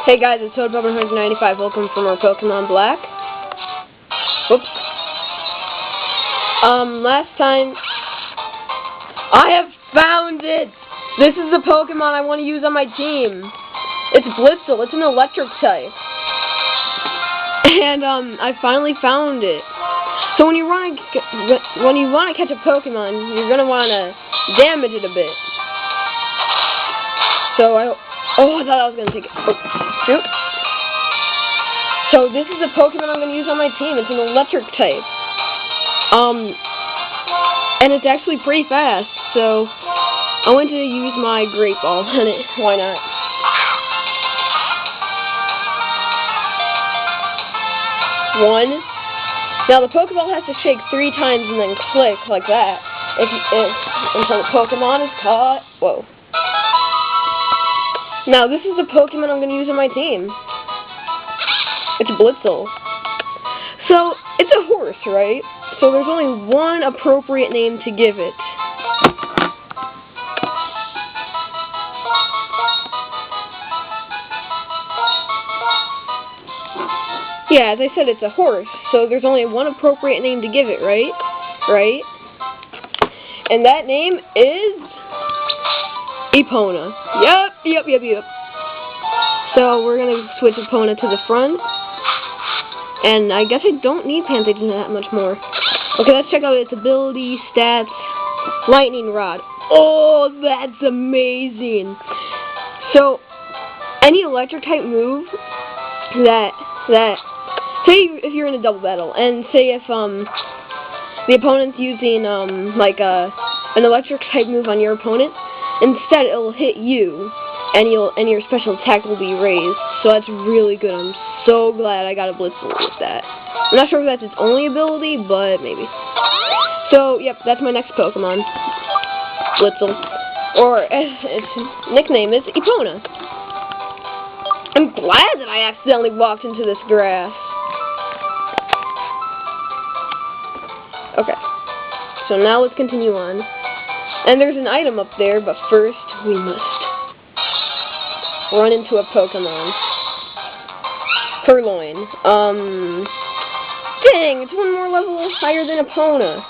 Hey guys, it's ToadBubber195. Welcome from our Pokemon Black. Oops. Last time I have found it! This is the Pokemon I want to use on my team. It's Blitzle. It's an electric type. And I finally found it. So when you want to catch a Pokemon, you're gonna want to damage it a bit. So I thought I was gonna take it. Oh, shoot. So this is the Pokemon I'm gonna use on my team. It's an electric type. And it's actually pretty fast. So I went to use my Great Ball on it. Why not? One. Now the Pokeball has to shake 3 times and then click like that. Until the Pokemon is caught. Whoa. Now this is the Pokemon I'm going to use on my team. It's Blitzle. So it's a horse, right? So there's only one appropriate name to give it. Yeah, as I said, it's a horse, so there's only one appropriate name to give it, right? Right? And that name is Epona. Yep. So we're gonna switch Epona to the front. And I guess I don't need Pantheon that much more. Okay, let's check out its ability, stats, Lightning Rod. Oh, that's amazing! So, any electric type move that say if you're in a double battle, and say if the opponent's using like an electric type move on your opponent, instead it'll hit you, and your special attack will be raised. So that's really good. I'm so glad I got a Blitzle with that. I'm not sure if that's its only ability, but maybe. So yep, that's my next Pokemon, Blitzle, or its nickname is Epona. I'm glad that I accidentally walked into this grass. Okay, so now let's continue on. And there's an item up there, but first we must run into a Pokemon. Purloin. Dang, it's one more level higher than Epona.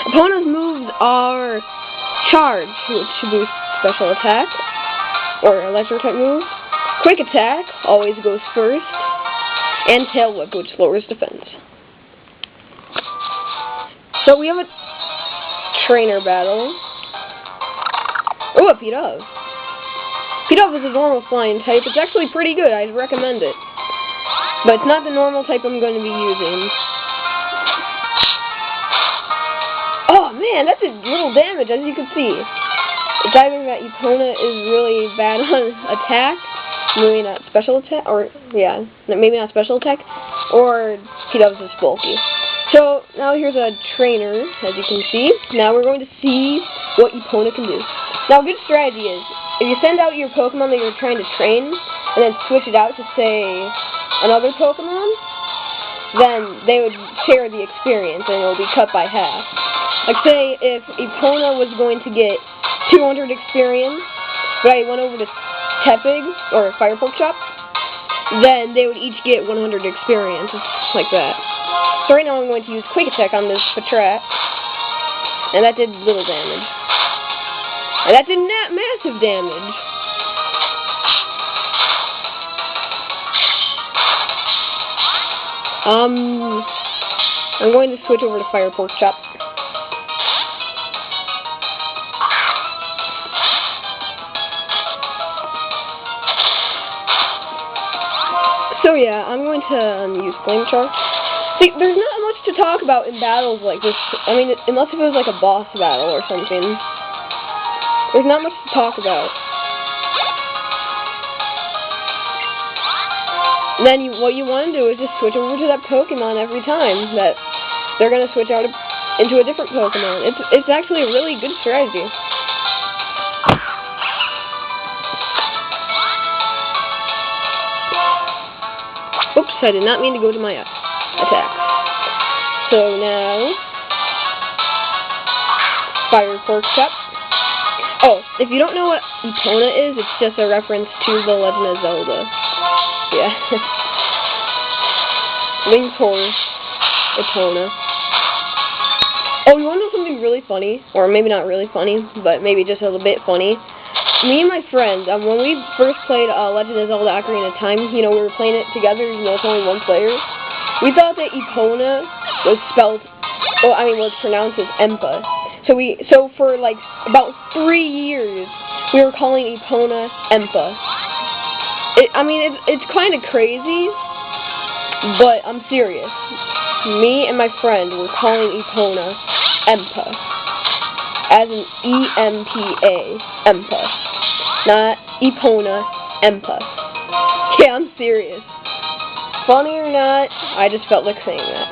Epona's moves are Charge, which boosts special attack, or electric type moves. Quick Attack always goes first, and Tail Whip, which lowers defense. So we have a trainer battle. Oh, a Pidove. Pidove is a normal flying type. It's actually pretty good. I'd recommend it. But it's not the normal type I'm going to be using. Oh man, that's a little damage, as you can see. It's either that Epona is really bad on attack, maybe not special attack, or yeah, maybe not special attack, or Pidove's is bulky. So now here's a trainer, as you can see. Now we're going to see what Epona can do. Now, a good strategy is, if you send out your Pokemon that you're trying to train, and then switch it out to, say, another Pokemon, then they would share the experience, and it will be cut by half. Like, say, if Epona was going to get 200 experience, but I went over to Tepig, or Fire Pork Chop, then they would each get 100 experience, like that. So right now I'm going to use Quick Attack on this Patrat, and that did little damage. And that did not massive damage. I'm going to switch over to Fire Pork Chop. So yeah, I'm going to use Flame Charge. See, there's not much to talk about in battles like this. I mean, unless if it was like a boss battle or something. There's not much to talk about. And then what you want to do is just switch over to that Pokemon every time that they're going to switch out into a different Pokemon. It's actually a really good strategy. Oops, I did not mean to go to my attack. So now, Fire Pork Chop. Oh, if you don't know what Epona is, it's just a reference to The Legend of Zelda. Yeah. Linktor, Epona. Oh, you wanna know something really funny? Or maybe not really funny, but maybe just a little bit funny. Me and my friend, when we first played Legend of Zelda Ocarina of Time, you know, we were playing it together, you know, it's only one player. We thought that Epona was spelled, well, I mean, was pronounced as Empa. So for like about 3 years, we were calling Epona Empa. It's kind of crazy, but I'm serious. Me and my friend were calling Epona Empa, as in E-M-P-A, Empa, not Epona Empa. Yeah, I'm serious. Funny or not, I just felt like saying that.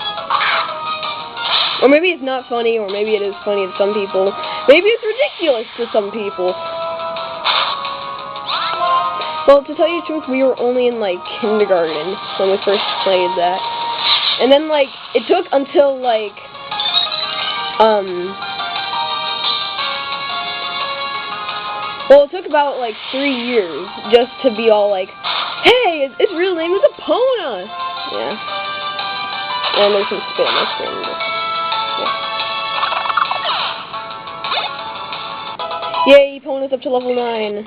Or maybe it's not funny, or maybe it is funny to some people. Maybe it's ridiculous to some people. Well, to tell you the truth, we were only in, like, kindergarten when we first played that. And then, like, it took until, like, well, it took about, like, 3 years just to be all like, hey, its real name is Epona! Yeah. And there's some spit on my screen. Yeah. Yay, Epona's up to level 9.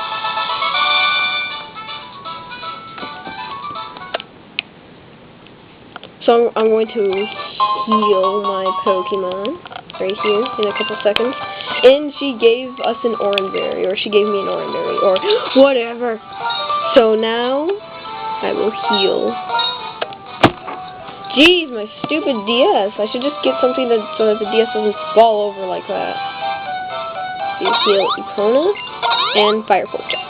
So I'm going to heal my Pokemon right here in a couple seconds. And she gave us an Oranberry, or she gave me an Oranberry, or whatever. So now I will heal. Jeez, my stupid DS. I should just get something so that the DS doesn't fall over like that. You heal Epona and Fire Fortress.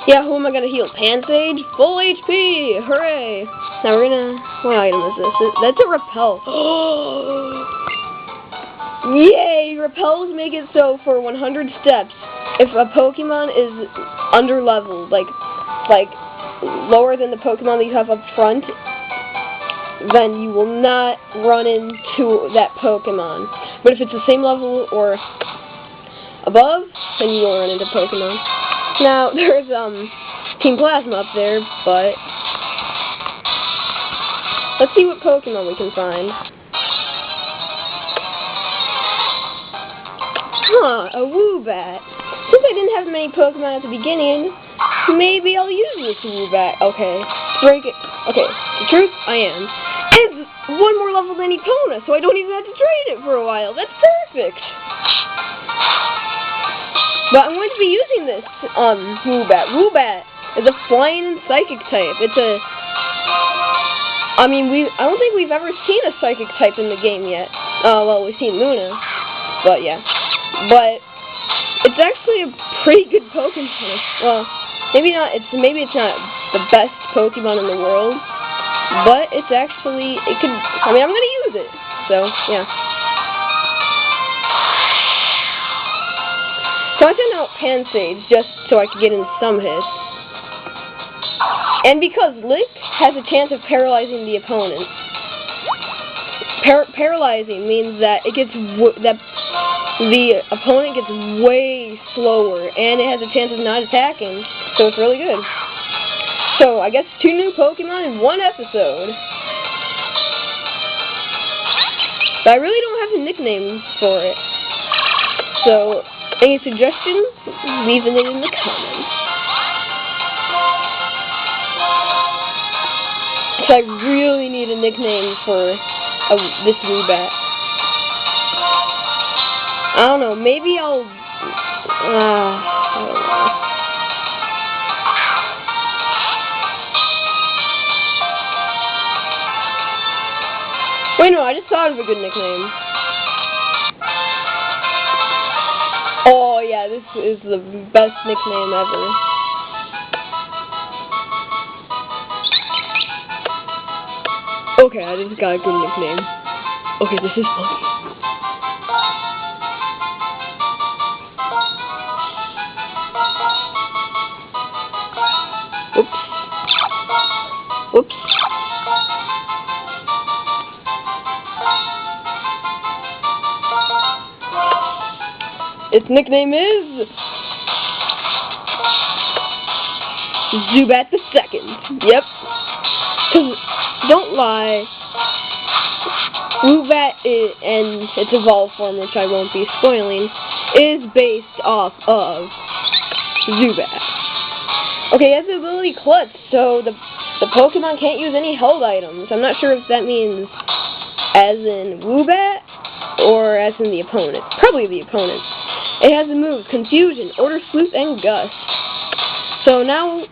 Yeah, who am I gonna heal? Pansage? Full HP! Hooray! Now we're gonna... What item is this? That's a Repel. Yay! Repels make it so for 100 steps, if a Pokemon is under-leveled, like lower than the Pokemon that you have up front, then you will not run into that Pokemon. But if it's the same level or above, then you will run into Pokemon. Now, there's, Team Plasma up there, but let's see what Pokemon we can find. Huh, a Woobat. Since I didn't have many Pokemon at the beginning, maybe I'll use this Woobat. Okay, break it. Okay, the truth, I am. It's 1 more level than Epona, so I don't even have to train it for a while. That's perfect. But I'm going to be using this, Woobat. Woobat is a flying and psychic type. It's a... I don't think we've ever seen a psychic type in the game yet. Well, we've seen Luna, but yeah. But it's actually a pretty good Pokemon. Well, maybe it's not the best Pokemon in the world, but it's actually, I'm gonna use it. So, yeah. So I sent out Pansage just so I could get in some hits. And because Lick has a chance of paralyzing the opponent. Paralyzing means that the opponent gets way slower, and it has a chance of not attacking, so it's really good. So I guess 2 new Pokemon in 1 episode. But I really don't have a nickname for it. So any suggestions? Leave it in the comments. So I really need a nickname for this Woobat. I don't know, maybe I'll... I don't know. Wait, no, I just thought of a good nickname. Oh, yeah, this is the best nickname ever. Okay, I just got a good nickname. Okay, this is funny. Oops. Whoops. Its nickname is... Zubat the second. Yep. 'Cause, don't lie, Zubat and its evolved form, which I won't be spoiling, is based off of Zubat. Okay, it has the ability Clutch, so the Pokemon can't use any held items. I'm not sure if that means as in Woobat or as in the opponent. Probably the opponent. It has the moves Confusion, Order Sleuth, and Gust. So now,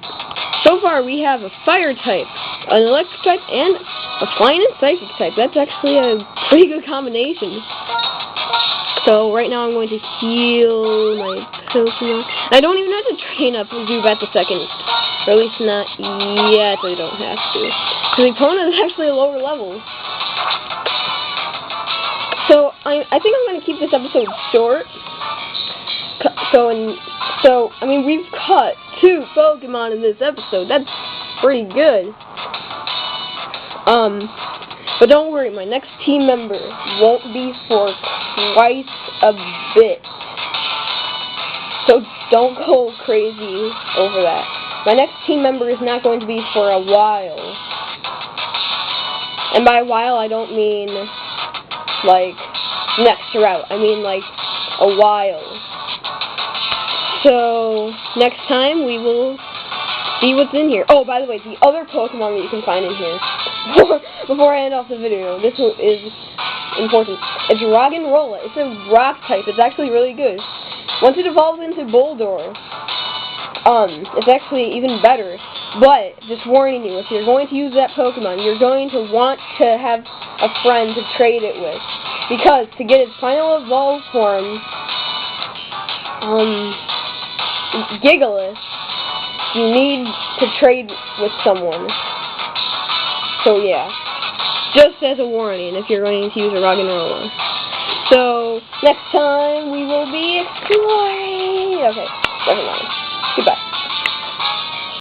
so far we have a Fire type, an Electric type, and a Flying and Psychic type. That's actually a pretty good combination. So right now I'm going to heal my Pokemon. I don't even have to train up Zubat the second. Or at least not yet, I don't have to. Because the opponent is actually a lower level. So I think I'm going to keep this episode short. So I mean, we've caught 2 Pokemon in this episode. That's pretty good. But don't worry, my next team member won't be for quite a bit. So don't go crazy over that. My next team member is not going to be for a while. And by a while, I don't mean like next route. I mean like a while. So next time we will see what's in here. Oh, by the way, the other Pokemon that you can find in here, before I end off the video, this is important. It's Roggenrola. It's a rock type. It's actually really good. Once it evolves into Boldore, it's actually even better. But, just warning you, if you're going to use that Pokemon, you're going to want to have a friend to trade it with. Because, to get its final evolved form, Gigalith, you need to trade with someone. So yeah, just as a warning if you're going to use a Roggenrola. So, next time we will be exploring. Okay, never mind. Goodbye.